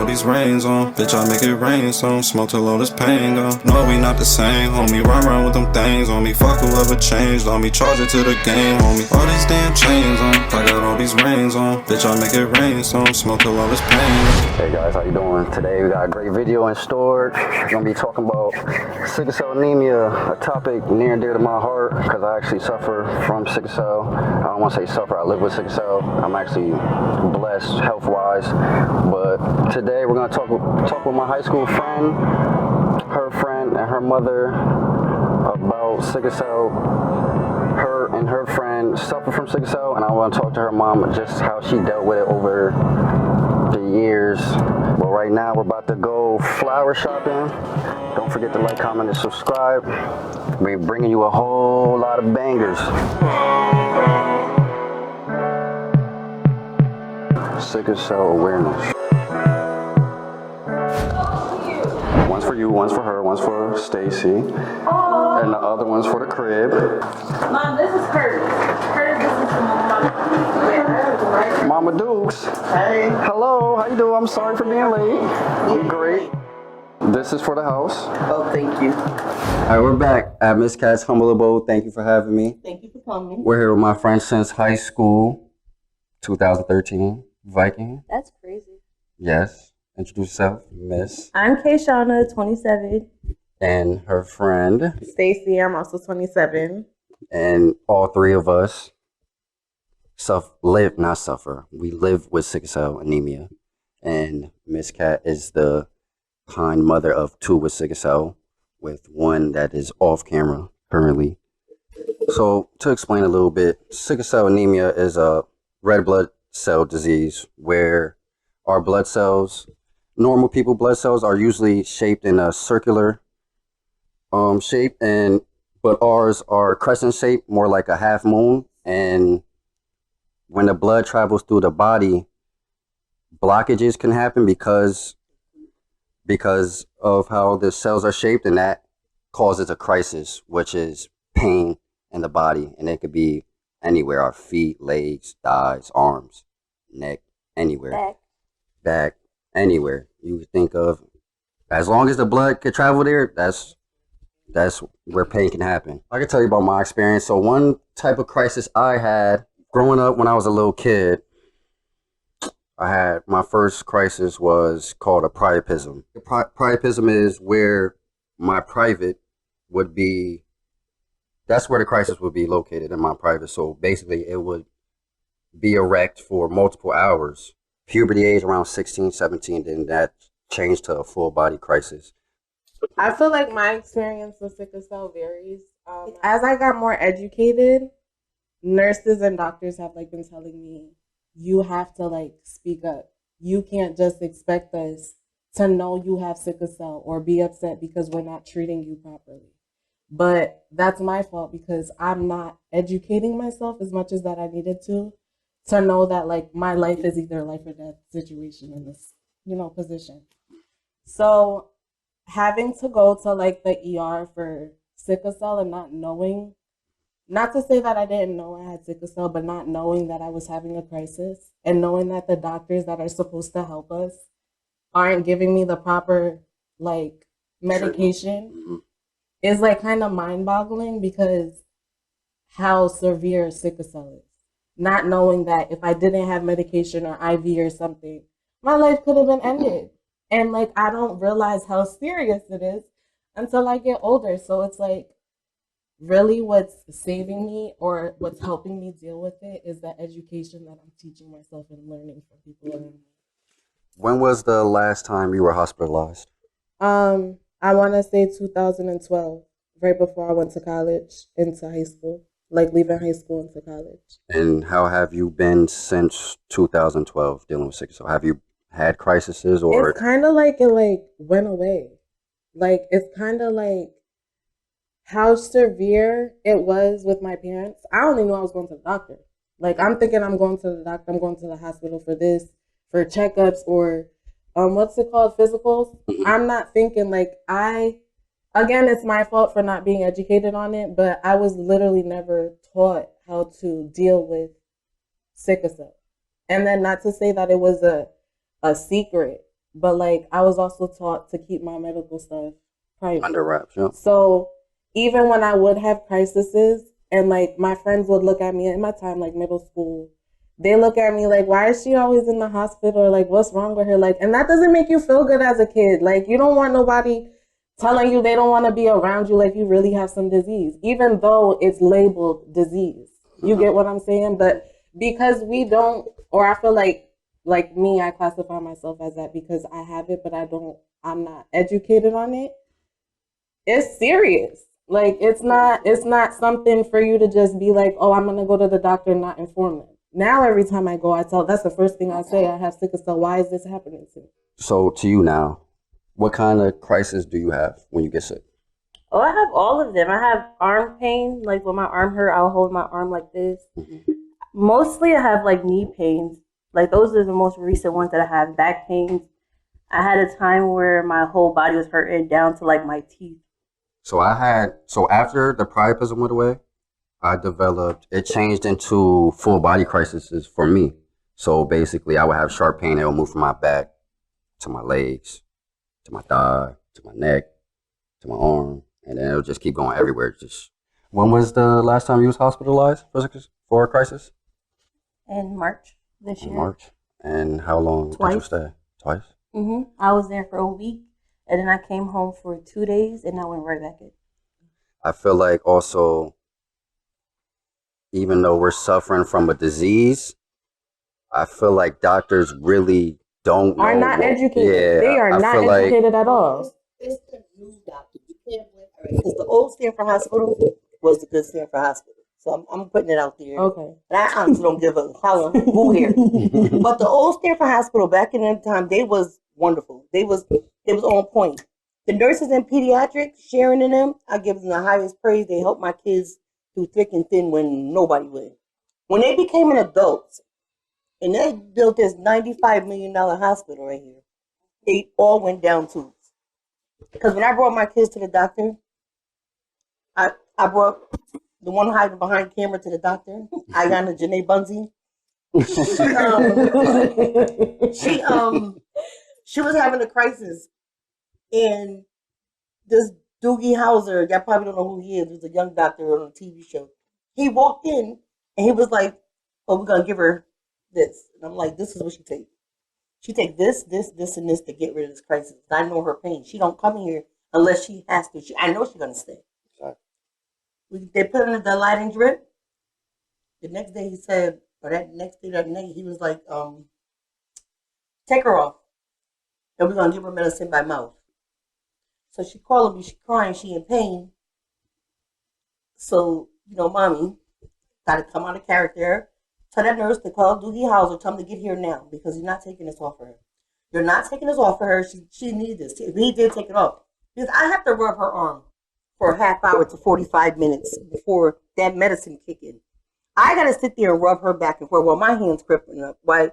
these rains on. Bitch, I make it rain some. Smoke till all this pain gone. No, we not the same, homie. Run with them things on me. Fuck whoever changed on me. Charge it to the game, homie. All these damn chains on. I got all these rings on. Bitch, I make it rain some. Smoke till all this pain gone. Hey guys, how you doing? Today we got a great video in store. We're gonna be talking about sickle cell anemia, a topic near and dear to my heart because I actually suffer from sickle cell. I don't want to say suffer, I live with sickle cell. I'm actually blessed health-wise. But today we're gonna talk with my high school friend, her friend and her mother about sickle cell. Her and her friend suffer from sickle cell, and I want to talk to her mom just how she dealt with it over the years. Well, right now we're about to go flower shopping. Don't forget to like, comment, and subscribe. We're bringing you a whole lot of bangers. Sickle cell awareness. One's for you, one's for her, one's for Stacy, and the other one's for the crib. Mom, this is Curtis. Curtis, this is Mama. Mama Dukes. Hey. Hello, how you doing? I'm sorry for being late. I'm great. This is for the house. Oh, thank you. All right, we're back at Miss Cat's Humble Abode. Thank you for having me. Thank you for coming. We're here with my friend since high school, 2013, Viking. That's crazy. Yes. Introduce yourself, Miss. I'm Kayshana, 27. And her friend. Stacy, I'm also 27. And all three of us we live with sickle cell anemia. And Miss Cat is the kind mother of two with sickle cell, with one that is off camera currently. So to explain a little bit, sickle cell anemia is a red blood cell disease where our blood cells, normal people blood cells, are usually shaped in a circular shape, but ours are crescent shaped, more like a half moon. And when the blood travels through the body, blockages can happen because of how the cells are shaped, and that causes a crisis, which is pain in the body. And it could be anywhere: our feet, legs, thighs, arms, neck, anywhere. Back, anywhere you think of. As long as the blood could travel there, that's where pain can happen. I can tell you about my experience. So one type of crisis I had growing up when I was a little kid, my first crisis was called a priapism. Priapism is where my private would be, that's where the crisis would be located, in my private. So basically it would be erect for multiple hours. Puberty age around 16, 17, then that changed to a full body crisis. I feel like my experience with sickle cell varies. As I got more educated, nurses and doctors have been telling me, you have to speak up. You can't just expect us to know you have sickle cell or be upset because we're not treating you properly. But that's my fault because I'm not educating myself as much as that I needed to know that my life is either life or death situation in this, position. So having to go to the ER for sickle cell and not knowing, not to say that I didn't know I had sickle cell, but not knowing that I was having a crisis and knowing that the doctors that are supposed to help us aren't giving me the proper medication is kind of mind-boggling because how severe sickle cell is. Not knowing that if I didn't have medication or IV or something, my life could have been ended. And I don't realize how serious it is until I get older. So it's really what's saving me or what's helping me deal with it is the education that I'm teaching myself and learning from people around me. When was the last time you were hospitalized? I want to say 2012, right before I went to college, into high school. Leaving high school into college. And how have you been since 2012 dealing with sickle cell? Have you had crises or? It's kind of it went away. It's kind of how severe it was with my parents. I only knew I was going to the doctor. I'm thinking I'm going to the doctor. I'm going to the hospital for this, for checkups or what's it called, physicals. I'm not thinking Again, it's my fault for not being educated on it, but I was literally never taught how to deal with sickle cell. And then not to say that it was a secret, but like I was also taught to keep my medical stuff private. Under wraps, yeah. So even when I would have crises and like my friends would look at me in my time, like middle school, they look at me like, why is she always in the hospital? Or like, what's wrong with her? Like, and that doesn't make you feel good as a kid. Like, you don't want nobody telling you they don't want to be around you like you really have some disease, even though it's labeled disease. You get what I'm saying? But because we don't, or I feel like me, I classify myself as that because I have it, but I'm not educated on it. It's serious. Like it's not something for you to just be like, oh, I'm gonna go to the doctor and not inform them. Now every time I go, that's the first thing I say. I have sickle cell. Why is this happening to me? So to you now, what kind of crisis do you have when you get sick? Oh, I have all of them. I have arm pain. Like when my arm hurt, I'll hold my arm like this. Mostly I have like knee pains. Like those are the most recent ones that I have. Back pains. I had a time where my whole body was hurting down to like my teeth. So after the priapism went away, it changed into full body crises for me. So basically I would have sharp pain that would move from my back to my legs, to my thigh, to my neck, to my arm, and then it'll just keep going everywhere. When was the last time you was hospitalized for a crisis? In March this year. In March. And how long did you stay? Twice? I was there for a week, and then I came home for 2 days, and I went right back in. I feel like also, even though we're suffering from a disease, I feel like doctors really are not educated. Yeah, they are not educated at all. It's the new doctor. You can't blame her because the old Stanford Hospital was the good Stanford Hospital. So I'm putting it out there. Okay. And I honestly don't give a holler who here. But the old Stanford Hospital back in that time, they was wonderful. It was on point. The nurses in pediatrics, Sharon and them, I give them the highest praise. They helped my kids through thick and thin when nobody would. When they became an adult, and they built this $95 million hospital right here, it all went down tubes. Because when I brought my kids to the doctor, I brought the one hiding behind camera to the doctor, Ayana Janae Bunzy. She was having a crisis, and this Doogie Howser, y'all probably don't know who he is. He's a young doctor on a TV show. He walked in and he was like, "Oh, we're gonna give her this," and I'm like, "This is what she takes. She take this, and this to get rid of this crisis. I know her pain. She don't come here unless she has to. I know she's gonna stay." They put in the lighting drip. The next day he said, or that next day, that night, he was like, "Take her off, and we're gonna give her medicine by mouth." So she calling me, she crying, she in pain. So, mommy, gotta come out of character. Tell that nurse to call Doogie Howser, tell him to get here now because he's not taking this off of her. You're not taking this off of her. She needs this. He did take it off. Because I have to rub her arm for a half hour to 45 minutes before that medicine kick in. I got to sit there and rub her back and forth while my hand's crippling up. Right?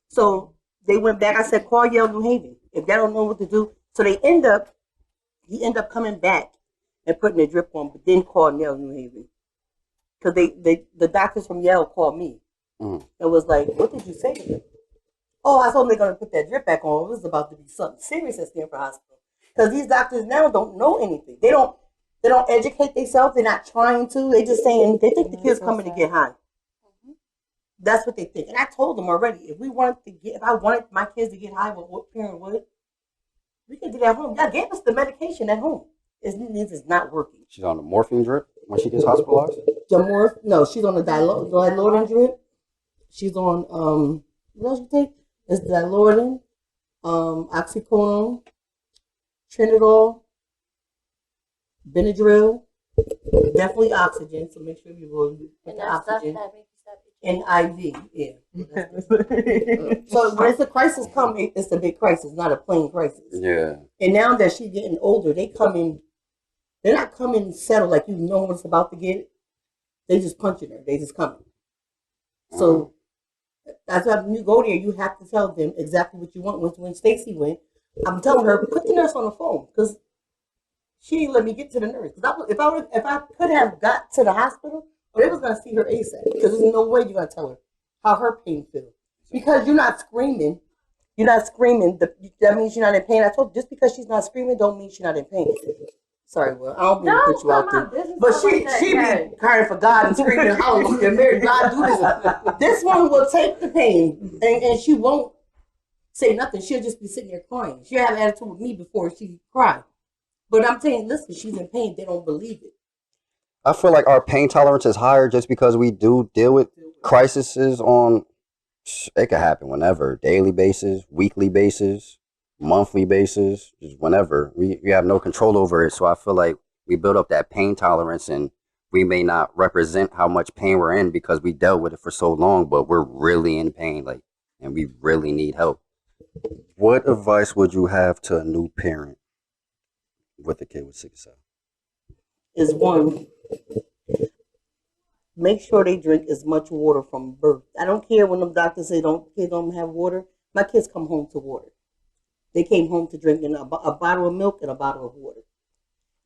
So they went back. I said, call Yale New Haven if they don't know what to do. So he end up coming back and putting the drip on, but then called Yale New Haven. Because the doctors from Yale called me. And was like, what did you say to them? Oh, I told them they're going to put that drip back on. It was about to be something serious at Stanford Hospital. Because these doctors now don't know anything. They don't educate themselves. They're not trying to. They just saying, they think the kid's coming to get high. That's what they think. And I told them already, if I wanted my kids to get high, what parent would? We can do that at home. Y'all gave us the medication at home. It's not working. She's on the morphine drip when she gets hospitalized? No, she's on the Dilaudid drip. She's on, what else you take? It's Dilaudid, oxycodone, Trinidol, Benadryl, definitely oxygen, so make sure you go put the oxygen. And IV, yeah. So when it's a crisis coming, it's a big crisis, not a plain crisis. Yeah. And now that she's getting older, they're not coming settled like you know what it's about to get. They just punching her. They just coming. So that's why when you go there, you have to tell them exactly what you want. When Stacy went, I'm telling her, put the nurse on the phone because she didn't let me get to the nurse. Because if I could have got to the hospital, they was gonna see her ASAP because there's no way you're gonna tell her how her pain feels because you're not screaming. You're not screaming. That means you're not in pain. I told you, just because she's not screaming don't mean she's not in pain. Sorry, Will. I don't mean to put you out there. But she be crying for God and screaming, hallelujah, Mary, God, do this. This one will take the pain and she won't say nothing. She'll just be sitting there crying. She'll have attitude with me before she cry. But I'm saying, listen, she's in pain. They don't believe it. I feel like our pain tolerance is higher just because we do deal with crises on. It could happen whenever, daily basis, weekly basis, monthly basis, just whenever. We have no control over it. So I feel like we build up that pain tolerance, and we may not represent how much pain we're in because we dealt with it for so long, but we're really in pain, like, and we really need help. What advice would you have to a new parent with a kid with sickle cell? Is one, make sure they drink as much water from birth. I don't care when the doctors say kids don't have water. My kids come home to water. They came home to drinking a bottle of milk and a bottle of water.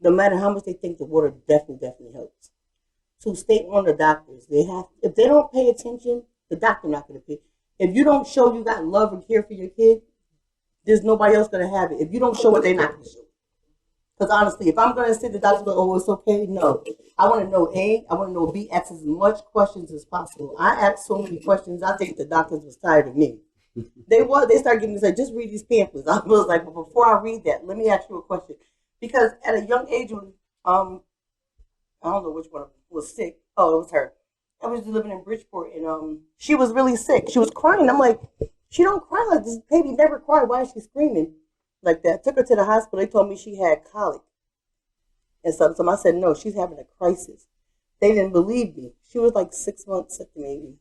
No matter how much they think, the water definitely helps. To stay on the doctors, if they don't pay attention, the doctor not going to pay. If you don't show you got love and care for your kid, there's nobody else going to have it. If you don't show it, they're not going to show it. Because honestly, if I'm going to sit the doctor, oh, it's okay. No, I want to know A. I want to know B. Ask as much questions as possible. I asked so many questions. I think the doctors was tired of me. They started giving me, like, just read these pamphlets. I was like, but before I read that, let me ask you a question. Because at a young age, when I don't know which one was sick. Oh, it was her. I was living in Bridgeport, and she was really sick. She was crying. I'm like, she don't cry like this. Baby never cried. Why is she screaming like that? Took her to the hospital. They told me she had colic. And so I said, no, she's having a crisis. They didn't believe me. She was like 6 months sick, maybe.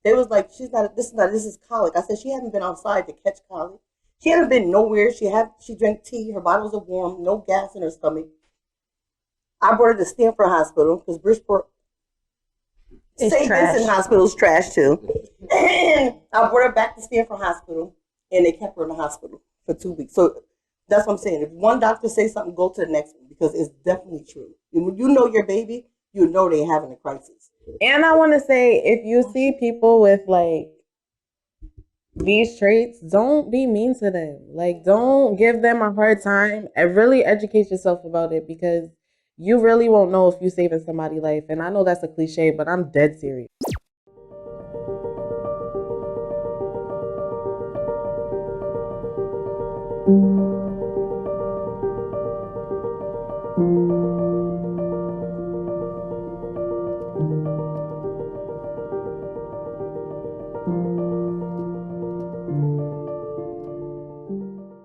They was like, this is colic. I said, she hadn't been outside to catch colic. She hadn't been nowhere. She drank tea. Her bottles are warm. No gas in her stomach. I brought her to Stanford Hospital because Bridgeport, St. Vincent Hospital is trash too. And I brought her back to Stanford Hospital, and they kept her in the hospital for 2 weeks. So that's what I'm saying. If one doctor says something, go to the next one because it's definitely true. And when you know your baby, you know they're having a crisis. And I want to say, if you see people with like these traits, don't be mean to them. Like, don't give them a hard time, and really educate yourself about it, because you really won't know if you're saving somebody's life. And I know that's a cliche, but I'm dead serious.